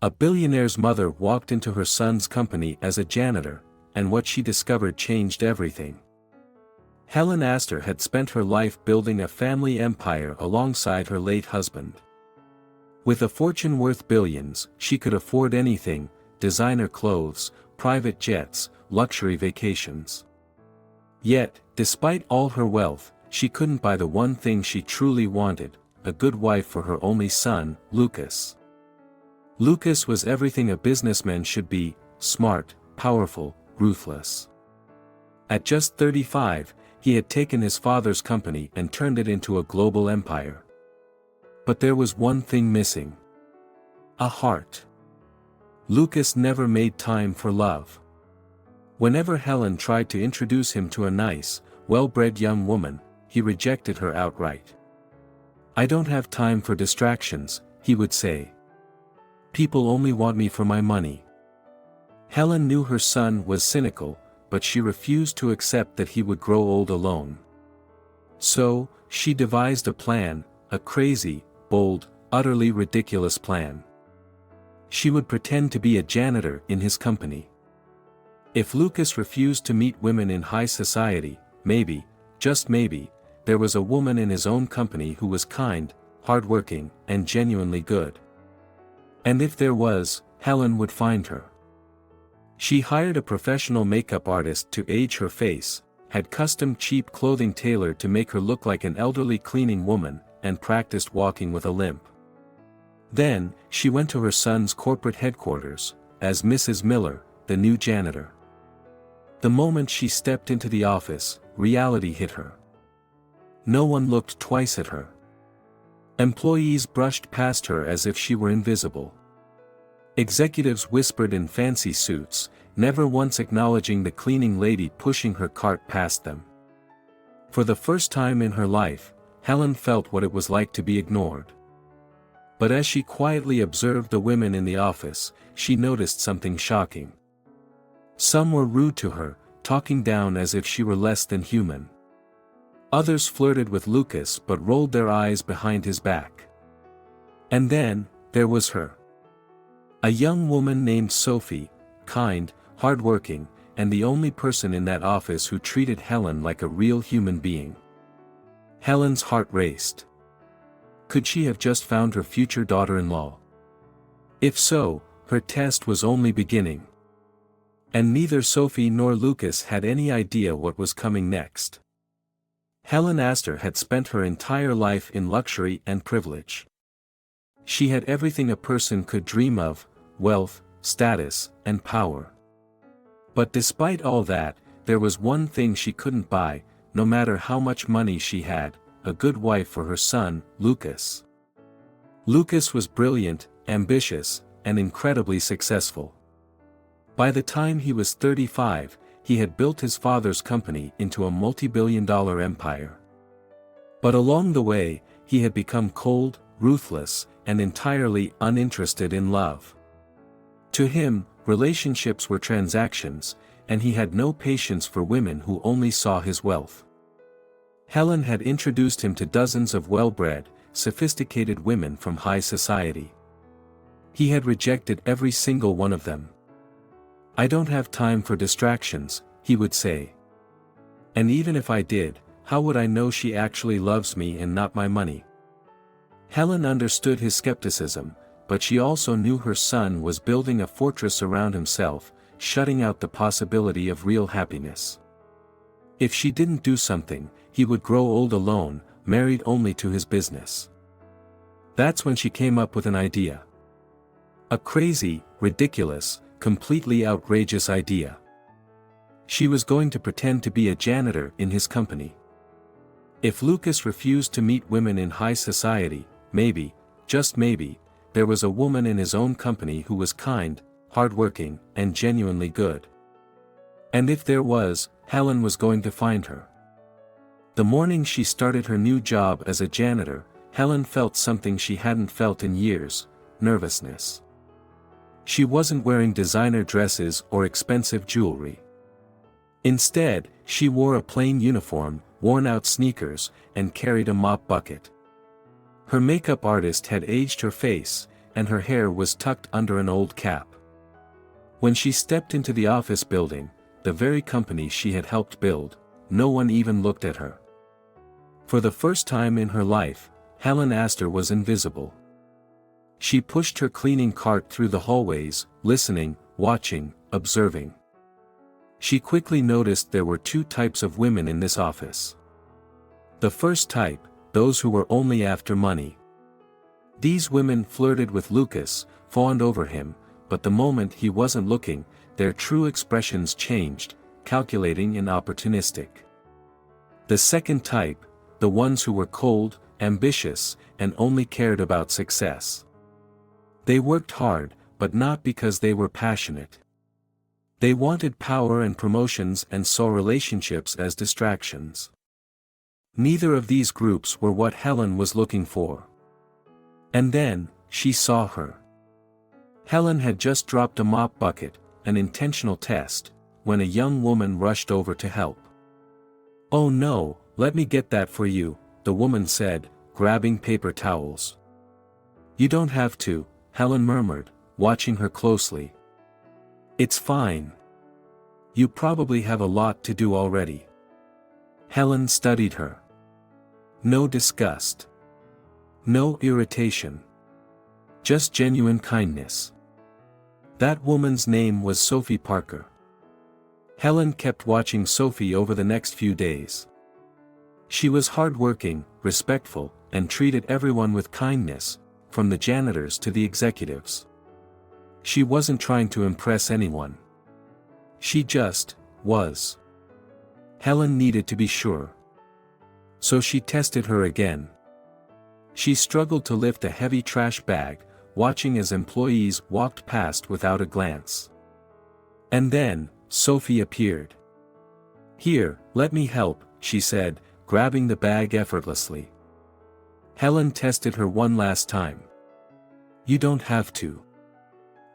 A billionaire's mother walked into her son's company as a janitor, and what she discovered changed everything. Helen Astor had spent her life building a family empire alongside her late husband. With a fortune worth billions, she could afford anything: designer clothes, private jets, luxury vacations. Yet, despite all her wealth, she couldn't buy the one thing she truly wanted: a good wife for her only son, Lucas. Lucas was everything a businessman should be: smart, powerful, ruthless. At just 35, he had taken his father's company and turned it into a global empire. But there was one thing missing: a heart. Lucas never made time for love. Whenever Helen tried to introduce him to a nice, well-bred young woman, he rejected her outright. "I don't have time for distractions," he would say. "People only want me for my money." Helen knew her son was cynical, but she refused to accept that he would grow old alone. So, she devised a plan, a crazy, bold, utterly ridiculous plan. She would pretend to be a janitor in his company. If Lucas refused to meet women in high society, maybe, just maybe, there was a woman in his own company who was kind, hardworking, and genuinely good. And if there was, Helen would find her. She hired a professional makeup artist to age her face, had custom cheap clothing tailored to make her look like an elderly cleaning woman, and practiced walking with a limp. Then, she went to her son's corporate headquarters, as Mrs. Miller, the new janitor. The moment she stepped into the office, reality hit her. No one looked twice at her. Employees brushed past her as if she were invisible. Executives whispered in fancy suits, never once acknowledging the cleaning lady pushing her cart past them. For the first time in her life, Helen felt what it was like to be ignored. But as she quietly observed the women in the office, she noticed something shocking. Some were rude to her, talking down as if she were less than human. Others flirted with Lucas but rolled their eyes behind his back. And then, there was her. A young woman named Sophie, kind, hardworking, and the only person in that office who treated Helen like a real human being. Helen's heart raced. Could she have just found her future daughter-in-law? If so, her test was only beginning. And neither Sophie nor Lucas had any idea what was coming next. Helen Astor had spent her entire life in luxury and privilege. She had everything a person could dream of: wealth, status, and power. But despite all that, there was one thing she couldn't buy, no matter how much money she had: a good wife for her son, Lucas. Lucas was brilliant, ambitious, and incredibly successful. By the time he was 35, he had built his father's company into a multi-billion-dollar empire. But along the way, he had become cold, ruthless, and entirely uninterested in love. To him, relationships were transactions, and he had no patience for women who only saw his wealth. Helen had introduced him to dozens of well-bred, sophisticated women from high society. He had rejected every single one of them. "I don't have time for distractions," he would say. "And even if I did, how would I know she actually loves me and not my money?" Helen understood his skepticism, but she also knew her son was building a fortress around himself, shutting out the possibility of real happiness. If she didn't do something, he would grow old alone, married only to his business. That's when she came up with an idea. A crazy, ridiculous, completely outrageous idea. She was going to pretend to be a janitor in his company. If Lucas refused to meet women in high society, maybe, just maybe, there was a woman in his own company who was kind, hardworking, and genuinely good. And if there was, Helen was going to find her. The morning she started her new job as a janitor, Helen felt something she hadn't felt in years: nervousness. She wasn't wearing designer dresses or expensive jewelry. Instead, she wore a plain uniform, worn-out sneakers, and carried a mop bucket. Her makeup artist had aged her face, and her hair was tucked under an old cap. When she stepped into the office building, the very company she had helped build, no one even looked at her. For the first time in her life, Helen Astor was invisible. She pushed her cleaning cart through the hallways, listening, watching, observing. She quickly noticed there were two types of women in this office. The first type, those who were only after money. These women flirted with Lucas, fawned over him, but the moment he wasn't looking, their true expressions changed, calculating and opportunistic. The second type, the ones who were cold, ambitious, and only cared about success. They worked hard, but not because they were passionate. They wanted power and promotions and saw relationships as distractions. Neither of these groups were what Helen was looking for. And then, she saw her. Helen had just dropped a mop bucket, an intentional test, when a young woman rushed over to help. "Oh no, let me get that for you," the woman said, grabbing paper towels. "You don't have to," Helen murmured, watching her closely. "It's fine. You probably have a lot to do already." Helen studied her. No disgust. No irritation. Just genuine kindness. That woman's name was Sophie Parker. Helen kept watching Sophie over the next few days. She was hardworking, respectful, and treated everyone with kindness, from the janitors to the executives. She wasn't trying to impress anyone. She just was. Helen needed to be sure. So she tested her again. She struggled to lift a heavy trash bag, watching as employees walked past without a glance. And then, Sophie appeared. "Here, let me help," she said, grabbing the bag effortlessly. Helen tested her one last time. "You don't have to.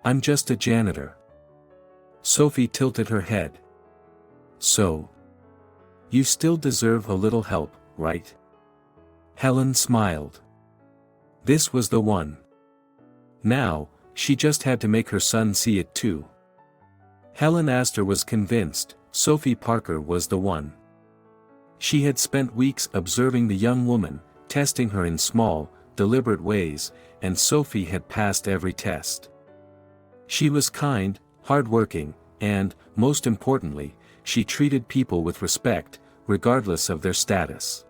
I'm just a janitor." Sophie tilted her head. "So? You still deserve a little help, right?" Helen smiled. This was the one. Now, she just had to make her son see it too. Helen Astor was convinced Sophie Parker was the one. She had spent weeks observing the young woman, testing her in small, deliberate ways, and Sophie had passed every test. She was kind, hardworking, and, most importantly, she treated people with respect, regardless of their status.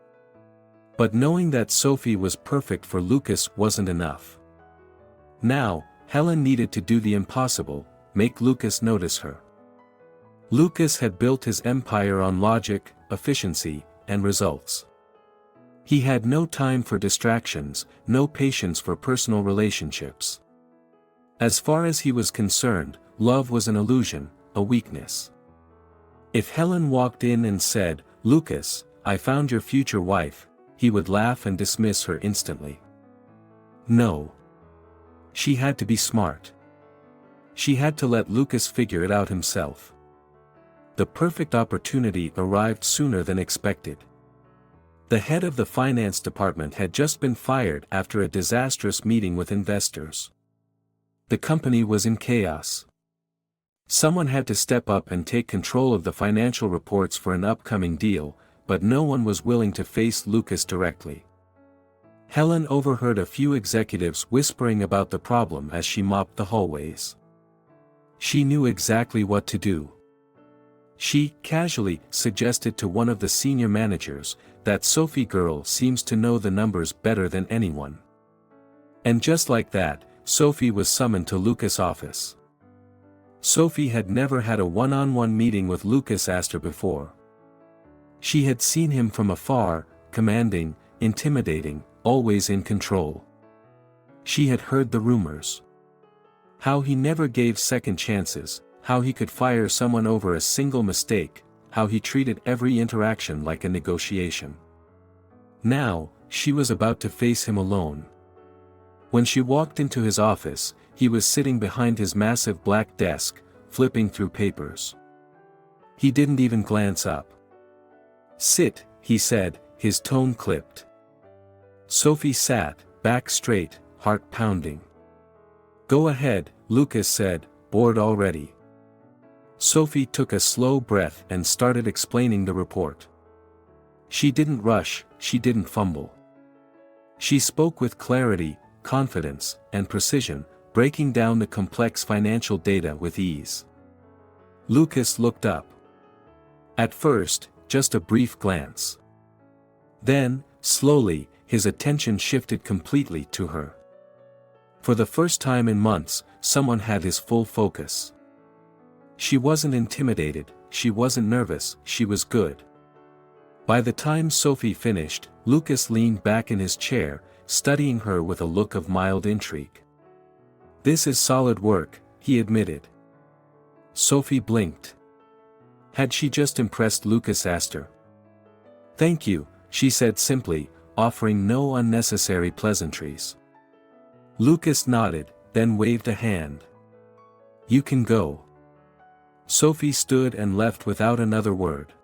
But knowing that Sophie was perfect for Lucas wasn't enough. Now, Helen needed to do the impossible, make Lucas notice her. Lucas had built his empire on logic, efficiency, and results. He had no time for distractions, no patience for personal relationships. As far as he was concerned, love was an illusion, a weakness. If Helen walked in and said, "Lucas, I found your future wife," he would laugh and dismiss her instantly. No. She had to be smart. She had to let Lucas figure it out himself. The perfect opportunity arrived sooner than expected. The head of the finance department had just been fired after a disastrous meeting with investors. The company was in chaos. Someone had to step up and take control of the financial reports for an upcoming deal, but no one was willing to face Lucas directly. Helen overheard a few executives whispering about the problem as she mopped the hallways. She knew exactly what to do. She casually suggested to one of the senior managers, "That Sophie girl seems to know the numbers better than anyone." And just like that, Sophie was summoned to Lucas' office. Sophie had never had a one-on-one meeting with Lucas Astor before. She had seen him from afar, commanding, intimidating, always in control. She had heard the rumors. How he never gave second chances, how he could fire someone over a single mistake, how he treated every interaction like a negotiation. Now, she was about to face him alone. When she walked into his office, he was sitting behind his massive black desk, flipping through papers. He didn't even glance up. "Sit," he said, his tone clipped. Sophie sat, back straight, heart pounding. Go ahead, Lucas said, bored already. Sophie took a slow breath and started explaining the report. She didn't rush, she didn't fumble. She spoke with clarity, confidence, and precision, breaking down the complex financial data with ease. Lucas looked up. At first, just a brief glance. Then, slowly, his attention shifted completely to her. For the first time in months, someone had his full focus. She wasn't intimidated, she wasn't nervous, she was good. By the time Sophie finished, Lucas leaned back in his chair, studying her with a look of mild intrigue. This is solid work, he admitted. Sophie blinked. Had she just impressed Lucas Astor? Thank you, she said simply, offering no unnecessary pleasantries. Lucas nodded, then waved a hand. You can go. Sophie stood and left without another word.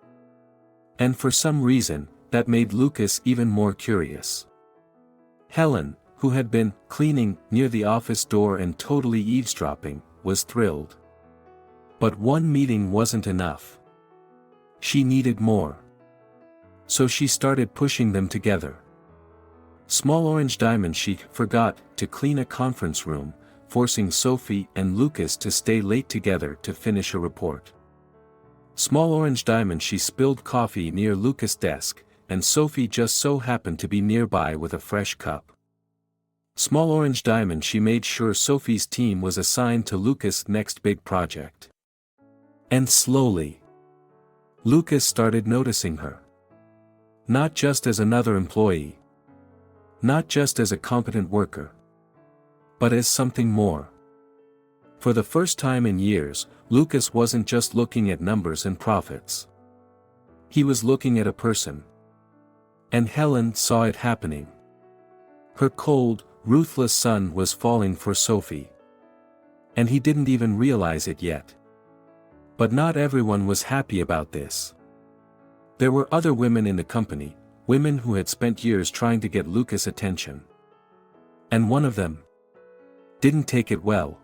And for some reason, that made Lucas even more curious. Helen, who had been cleaning near the office door and totally eavesdropping, was thrilled. But one meeting wasn't enough. She needed more. So she started pushing them together. Small Orange Diamond she forgot to clean a conference room, forcing Sophie and Lucas to stay late together to finish a report. Small Orange Diamond she spilled coffee near Lucas' desk, and Sophie just so happened to be nearby with a fresh cup. Small Orange Diamond she made sure Sophie's team was assigned to Lucas' next big project. And slowly, Lucas started noticing her. Not just as another employee. Not just as a competent worker. But as something more. For the first time in years, Lucas wasn't just looking at numbers and profits. He was looking at a person. And Helen saw it happening. Her cold, ruthless son was falling for Sophie. And he didn't even realize it yet. But not everyone was happy about this. There were other women in the company, women who had spent years trying to get Lucas' attention. And one of them didn't take it well.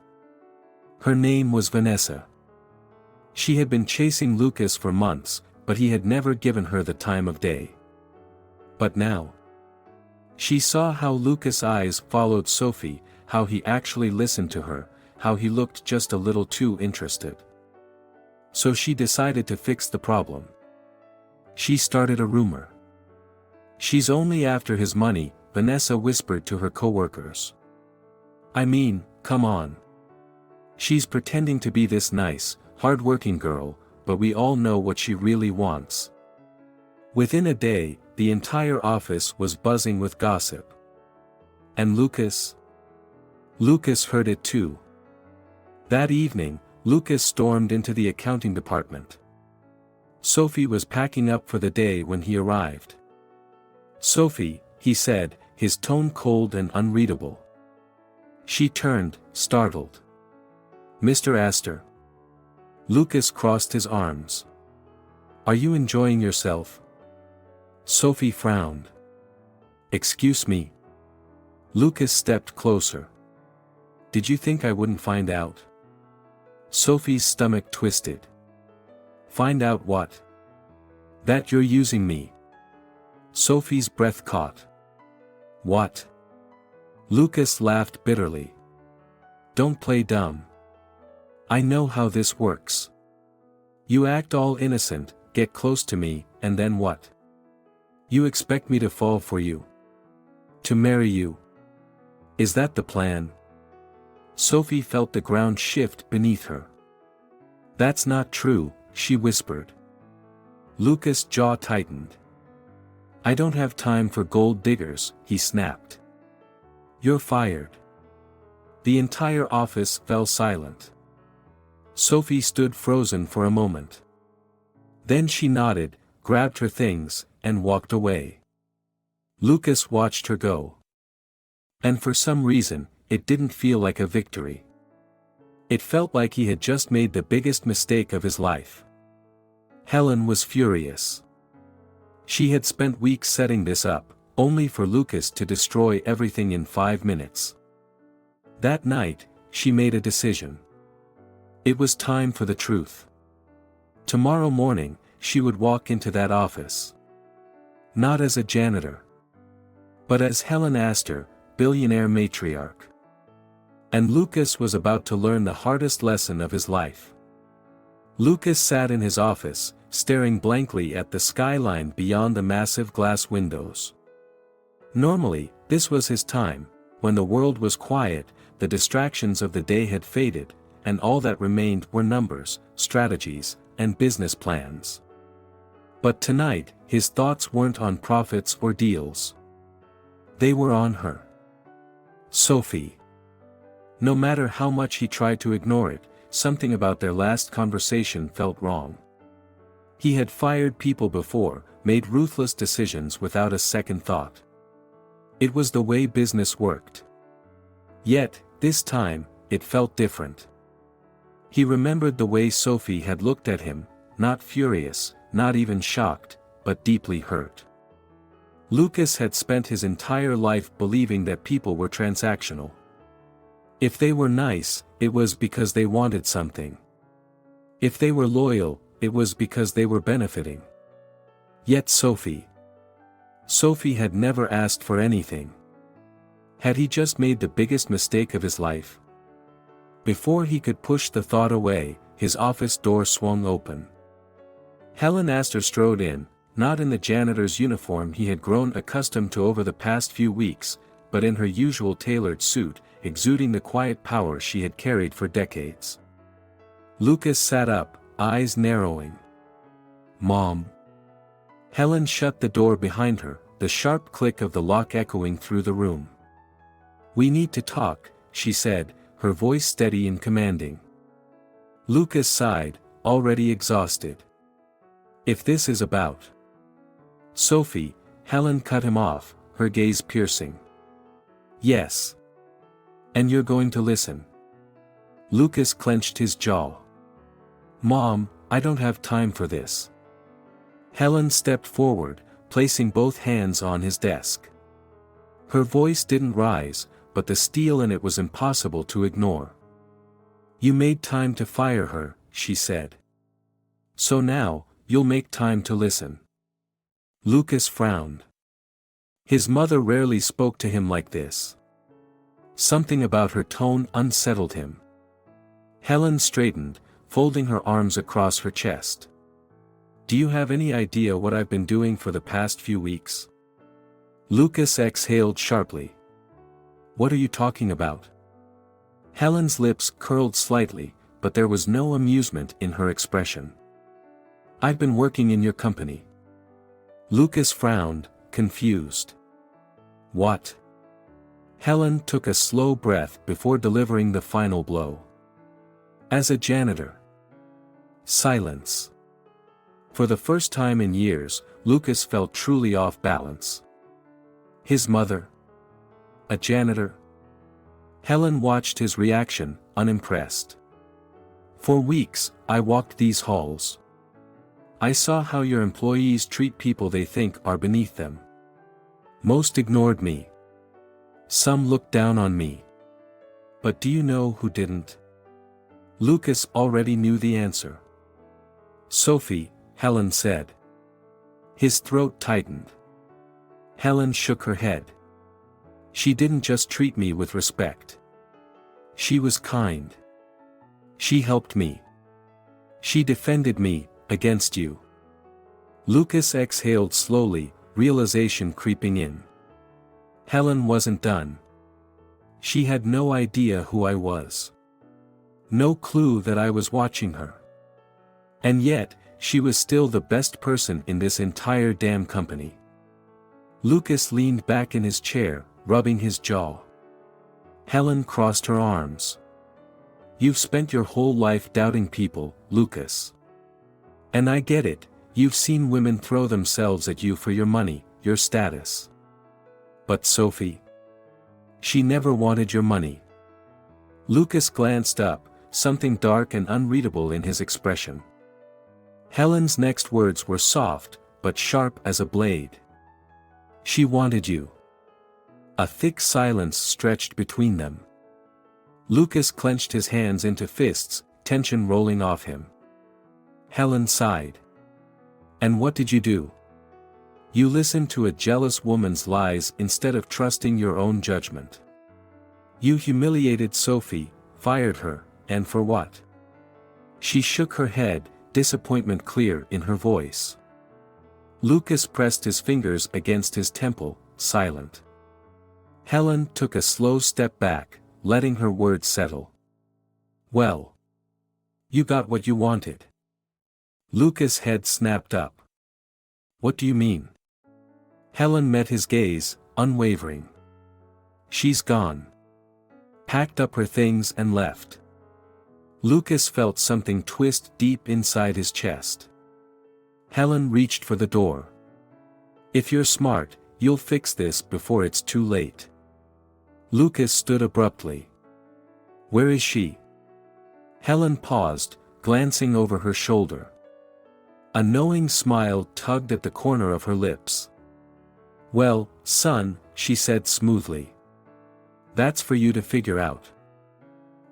Her name was Vanessa. She had been chasing Lucas for months, but he had never given her the time of day. But now, she saw how Lucas' eyes followed Sophie, how he actually listened to her, how he looked just a little too interested. So she decided to fix the problem. She started a rumor. She's only after his money, Vanessa whispered to her coworkers. I mean, come on. She's pretending to be this nice, hard-working girl, but we all know what she really wants. Within a day, the entire office was buzzing with gossip. And Lucas? Lucas heard it too. That evening, Lucas stormed into the accounting department. Sophie was packing up for the day when he arrived. Sophie, he said, his tone cold and unreadable. She turned, startled. Mr. Astor. Lucas crossed his arms. Are you enjoying yourself? Sophie frowned. Excuse me. Lucas stepped closer. Did you think I wouldn't find out? Sophie's stomach twisted. Find out what? That you're using me. Sophie's breath caught. What? Lucas laughed bitterly. Don't play dumb. I know how this works. You act all innocent, get close to me, and then what? You expect me to fall for you? To marry you? Is that the plan? Sophie felt the ground shift beneath her. That's not true, she whispered. Lucas' jaw tightened. I don't have time for gold diggers, he snapped. You're fired. The entire office fell silent. Sophie stood frozen for a moment. Then she nodded, grabbed her things, and walked away. Lucas watched her go. And for some reason, it didn't feel like a victory. It felt like he had just made the biggest mistake of his life. Helen was furious. She had spent weeks setting this up, only for Lucas to destroy everything in 5 minutes. That night, she made a decision. It was time for the truth. Tomorrow morning, she would walk into that office. Not as a janitor, but as Helen Astor, billionaire matriarch. And Lucas was about to learn the hardest lesson of his life. Lucas sat in his office, staring blankly at the skyline beyond the massive glass windows. Normally, this was his time, when the world was quiet, the distractions of the day had faded, and all that remained were numbers, strategies, and business plans. But tonight, his thoughts weren't on profits or deals. They were on her. Sophie. No matter how much he tried to ignore it, something about their last conversation felt wrong. He had fired people before, made ruthless decisions without a second thought. It was the way business worked. Yet, this time, it felt different. He remembered the way Sophie had looked at him, not furious, not even shocked, but deeply hurt. Lucas had spent his entire life believing that people were transactional. If they were nice, it was because they wanted something. If they were loyal, it was because they were benefiting. Yet Sophie had never asked for anything. Had he just made the biggest mistake of his life? Before he could push the thought away, his office door swung open. Helen Astor strode in, not in the janitor's uniform he had grown accustomed to over the past few weeks, but in her usual tailored suit, exuding the quiet power she had carried for decades. Lucas sat up, eyes narrowing. "Mom." Helen shut the door behind her, the sharp click of the lock echoing through the room. "We need to talk," she said, her voice steady and commanding. Lucas sighed, already exhausted. "If this is about Sophie," Helen cut him off, her gaze piercing. "Yes. And you're going to listen." Lucas clenched his jaw. "Mom, I don't have time for this." Helen stepped forward, placing both hands on his desk. Her voice didn't rise, but the steel in it was impossible to ignore. "You made time to fire her," she said. "So now, you'll make time to listen." Lucas frowned. His mother rarely spoke to him like this. Something about her tone unsettled him. Helen straightened, folding her arms across her chest. "Do you have any idea what I've been doing for the past few weeks?" Lucas exhaled sharply. "What are you talking about?" Helen's lips curled slightly, but there was no amusement in her expression. "I've been working in your company." Lucas frowned, confused. "What?" Helen took a slow breath before delivering the final blow. "As a janitor." Silence. For the first time in years, Lucas felt truly off balance. His mother? A janitor? Helen watched his reaction, unimpressed. "For weeks, I walked these halls. I saw how your employees treat people they think are beneath them. Most ignored me. Some looked down on me. But do you know who didn't?" Lucas already knew the answer. "Sophie," Helen said. His throat tightened. Helen shook her head. "She didn't just treat me with respect. She was kind. She helped me. She defended me, against you." Lucas exhaled slowly, realization creeping in. Helen wasn't done. She had no idea who I was. No clue that I was watching her. And yet, she was still the best person in this entire damn company. Lucas leaned back in his chair, rubbing his jaw. Helen crossed her arms. "You've spent your whole life doubting people, Lucas. And I get it, you've seen women throw themselves at you for your money, your status. But Sophie? She never wanted your money." Lucas glanced up, something dark and unreadable in his expression. Helen's next words were soft, but sharp as a blade. "She wanted you." A thick silence stretched between them. Lucas clenched his hands into fists, tension rolling off him. Helen sighed. And what did you do? You listened to a jealous woman's lies instead of trusting your own judgment. You humiliated Sophie, fired her, and for what? She shook her head, disappointment clear in her voice. Lucas pressed his fingers against his temple, silent. Helen took a slow step back, letting her words settle. Well. You got what you wanted. Lucas' head snapped up. What do you mean? Helen met his gaze, unwavering. She's gone. Packed up her things and left. Lucas felt something twist deep inside his chest. Helen reached for the door. If you're smart, you'll fix this before it's too late. Lucas stood abruptly. Where is she? Helen paused, glancing over her shoulder. A knowing smile tugged at the corner of her lips. Well, son, she said smoothly. That's for you to figure out.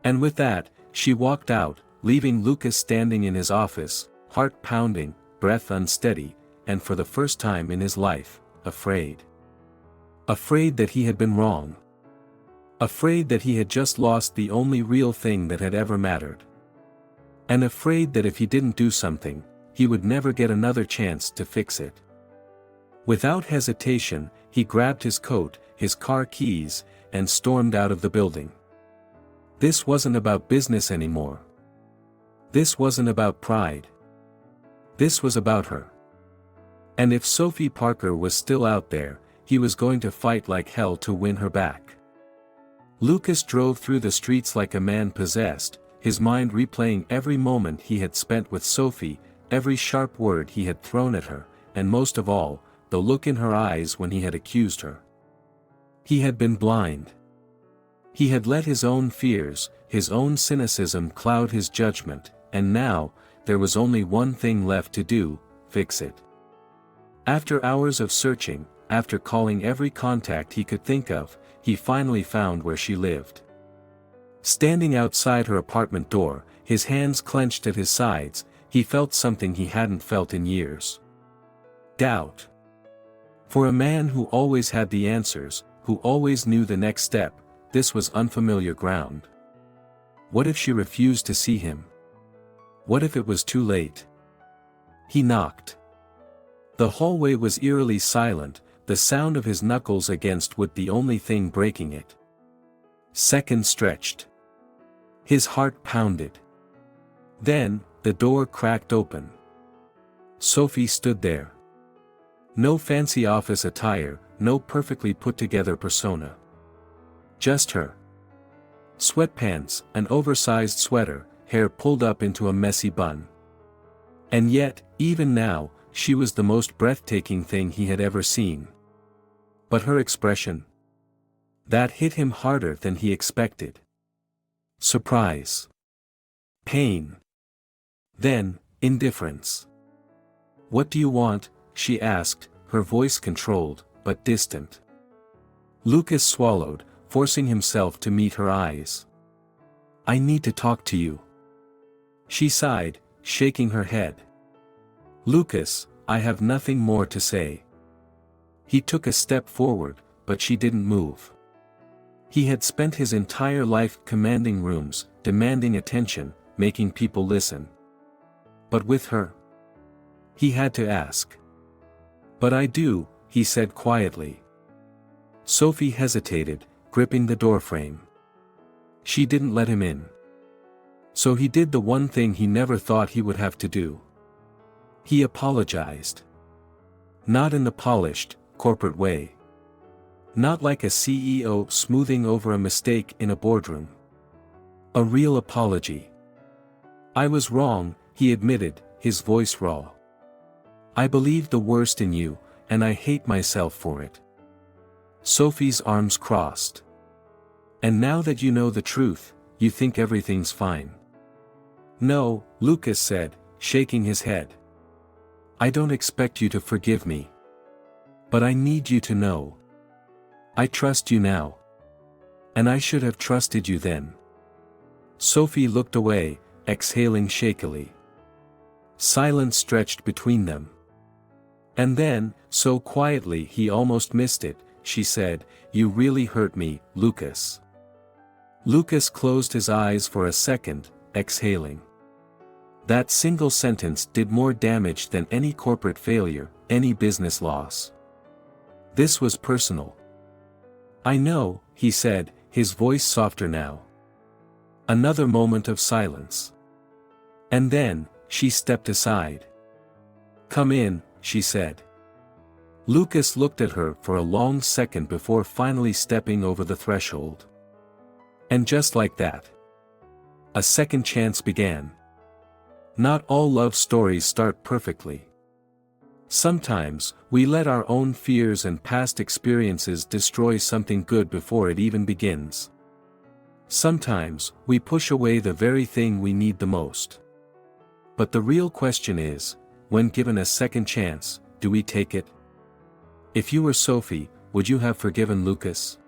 And with that, she walked out, leaving Lucas standing in his office, heart pounding, breath unsteady, and for the first time in his life, afraid. Afraid that he had been wrong. Afraid that he had just lost the only real thing that had ever mattered. And afraid that if he didn't do something, he would never get another chance to fix it. Without hesitation, he grabbed his coat, his car keys, and stormed out of the building. This wasn't about business anymore. This wasn't about pride. This was about her. And if Sophie Parker was still out there, he was going to fight like hell to win her back. Lucas drove through the streets like a man possessed, his mind replaying every moment he had spent with Sophie, every sharp word he had thrown at her, and most of all, the look in her eyes when he had accused her. He had been blind. He had let his own fears, his own cynicism cloud his judgment, and now, there was only one thing left to do, fix it. After hours of searching, after calling every contact he could think of, he finally found where she lived. Standing outside her apartment door, his hands clenched at his sides, he felt something he hadn't felt in years. Doubt. For a man who always had the answers, who always knew the next step, this was unfamiliar ground. What if she refused to see him? What if it was too late? He knocked. The hallway was eerily silent, the sound of his knuckles against wood the only thing breaking it. Seconds stretched. His heart pounded. Then, the door cracked open. Sophie stood there. No fancy office attire, no perfectly put-together persona. Just her. Sweatpants, an oversized sweater, hair pulled up into a messy bun. And yet, even now, she was the most breathtaking thing he had ever seen. But her expression. That hit him harder than he expected. Surprise. Pain. Then, indifference. What do you want? She asked, her voice controlled, but distant. Lucas swallowed, forcing himself to meet her eyes. I need to talk to you. She sighed, shaking her head. Lucas, I have nothing more to say. He took a step forward, but she didn't move. He had spent his entire life commanding rooms, demanding attention, making people listen. But with her, he had to ask. But I do, he said quietly. Sophie hesitated, gripping the doorframe. She didn't let him in. So he did the one thing he never thought he would have to do. He apologized. Not in the polished, corporate way. Not like a CEO smoothing over a mistake in a boardroom. A real apology. I was wrong, he admitted, his voice raw. I believed the worst in you, and I hate myself for it. Sophie's arms crossed. And now that you know the truth, you think everything's fine. No, Lucas said, shaking his head. I don't expect you to forgive me. But I need you to know. I trust you now. And I should have trusted you then. Sophie looked away, exhaling shakily. Silence stretched between them. And then, so quietly he almost missed it, she said, "You really hurt me, Lucas." Lucas closed his eyes for a second, exhaling. That single sentence did more damage than any corporate failure, any business loss. This was personal. "I know," he said, his voice softer now. Another moment of silence. And then, she stepped aside. "Come in," she said. Lucas looked at her for a long second before finally stepping over the threshold. And just like that, a second chance began. Not all love stories start perfectly. Sometimes, we let our own fears and past experiences destroy something good before it even begins. Sometimes, we push away the very thing we need the most. But the real question is, when given a second chance, do we take it? If you were Sophie, would you have forgiven Lucas?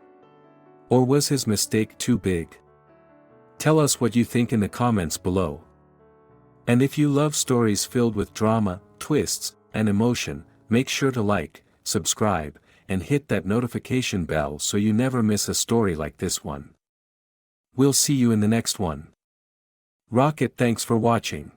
Or was his mistake too big? Tell us what you think in the comments below. And if you love stories filled with drama, twists, and emotion, make sure to like, subscribe, and hit that notification bell so you never miss a story like this one. We'll see you in the next one. Rocket, thanks for watching.